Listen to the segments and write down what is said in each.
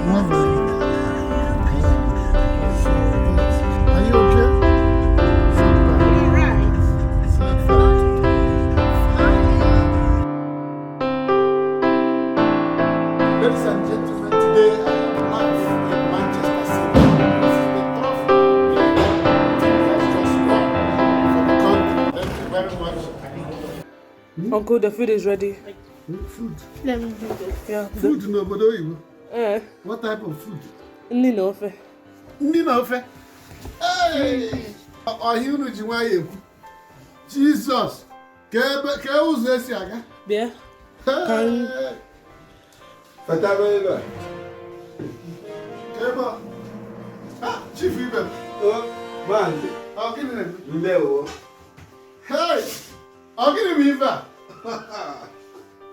Are you okay? Ladies and gentlemen, today I am live in Manchester City. This is the trophy the team has just won for the country. Thank you very much. Uncle, the food is ready. Food. Let me do this. Yeah. Food no obodo Igbo. What type of food? Ndị na ofe. Hey! Ọhịa unu ji nwayọ ekwu. Jesus! Ka ụzọ esi aga? Bịa. Fataba ebe. Keba. Chief Ibe. Maazị. Ọ gịnị na-eme? Ndewo. Hey! Ọ gịnị bụ ife a?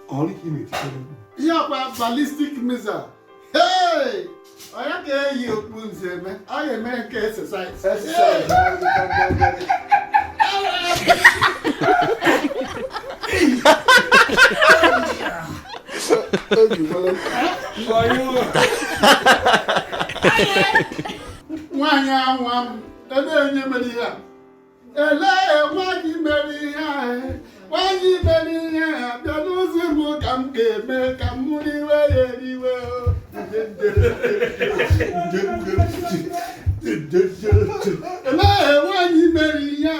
Ọrụ ime tikere. Ihe akwa ballistic missile. Hey! Onye ka eyi okpu nze eme? Ọ ga-eme nke exercise. Nwaanyị anwa m, na-enye mere ihe a. Elee nwaanyị mere ihe a. Nwaanyị mere ihe a, bịa n'ozi m ka m ga-eme ka m riwe ya eriwe. Elee nwaanyị mere ihe a,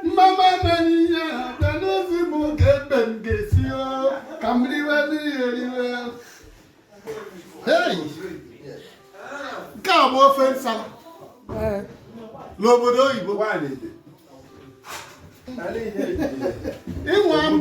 mmama mere ihe a, bịa n'ozi m ka ebe m ga-esi ka m riwe ya eriwe. Hey! Nke a bụ ofe nsala n'obodo oyibo. Ịnwa m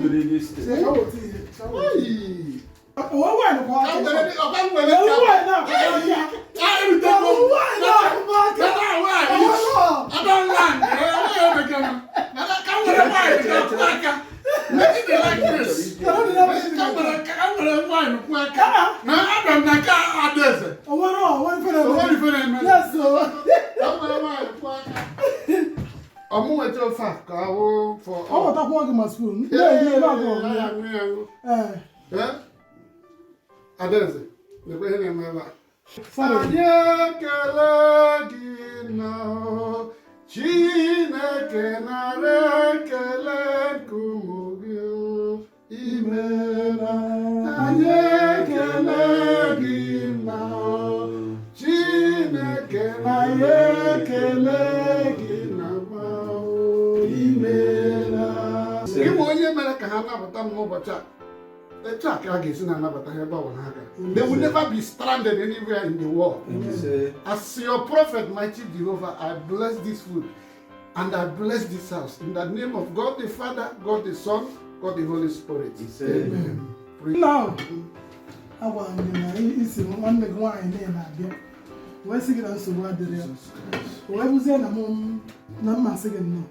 ọmụ weta ofe a ka ahụ fọ ọ wọtakwa gị ma spoon Adaeze, lekwe ihe na-eme ebe a. Anyị ekele gị na Chineke nara ekele nke ụmụ gị imela. Anyị ekele gị na Chineke nara ekele gị na imela. Gị bụ onye mere ka ha napụta m n'ụbọchị a. The track is not about they will never be stranded anywhere in the world. As your prophet, mighty Jehovah, I bless this food and I bless this house in the name of God the Father, God the Son, God the Holy Spirit. Amen. Now, I want to one the wine name again. Where's it also what the real? Where was there? I'm not saying no.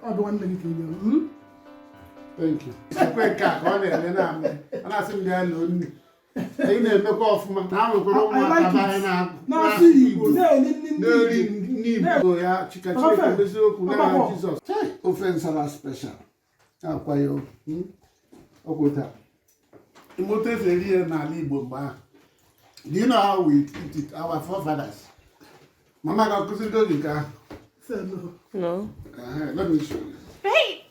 I don't want to give you. Thank you. Quick cat, one and I think they are lonely. They never go off my town. Now, see you. No, yeah, chicken, Jesus. Offense are special. I'll quite you. Okota. The motive area in Igbo. Do you know how we eat it? Our forefathers. Mama got cousin Dodika. No. Let me show you. Hey!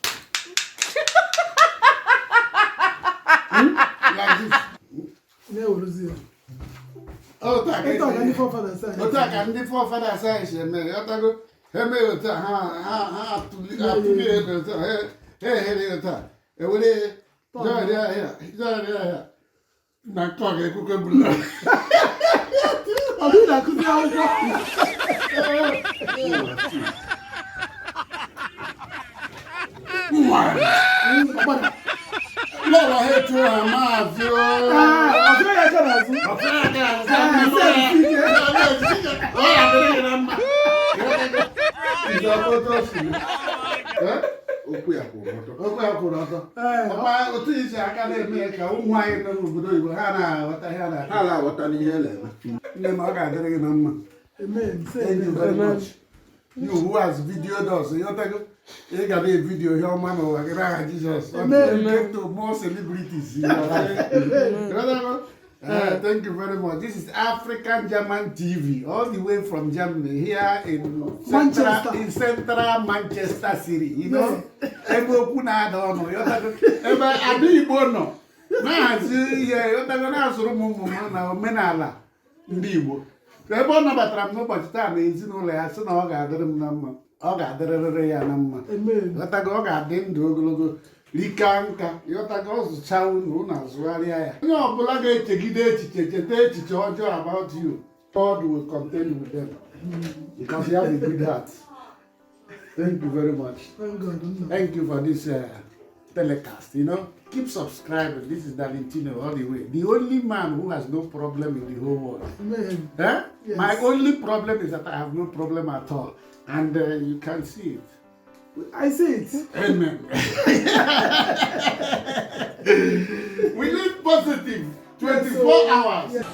Like this. Oh, that can the forefather says, "Me, I go. Hey, me, ha to live. Hey, na talk e kuke bulla. Abi na kuke awo. Lolo hetu ma fi o. Ọ̀fẹ́ yẹ kẹ́ na fún. Ọ̀fẹ́ yẹ kẹ́ na fún. Ó yà bẹ̀rẹ̀ na ma. Ìjọba tó sì. Okwu ya kwụrụ ọtọ. Okwu ya kwụrụ ọtọ. Ọkwa otu isi aka na-eme ka ụmụ anyị nọ n'obodo Igbo ha na-aghọta ihe ha na-aghọta n'ihe na-eme. Nne m ọ ga-adịrị gị na mma. Amen. Thank you very much. You who has videoed us, you got a video here, man, over Jesus. Get to more celebrities in your life. Thank you very much. This is African German TV, all the way from Germany, here in central Manchester City. You know, Igbo na don't know. Igbo no. Na zi ye yo ta na asuru mumu na omenala ndị Igbo. Ebe ọ nabatara m n'ụbọchị taa na ezinụlọ ya sị na ọ ga-adịrị m na mma. Ọ ga-adịrịrị ya na mma. Ghọtago ọ ga-adị ndụ ogologo. Rika nka ịghọtago ọ zụcha unu azụgharịa ya. Onye ọbụla ga-echegide echiche cheta echiche ọjọọ about you. God will contend with them because you have a good heart. Thank you very much. Thank you for this telecast. You know, keep subscribing. This is Darlington all the way. The only man who has no problem in the whole world. Eh? Yes. My only problem is that I have no problem at all, and you can see it. I see it. Amen. We live positive 24 hours. Yes.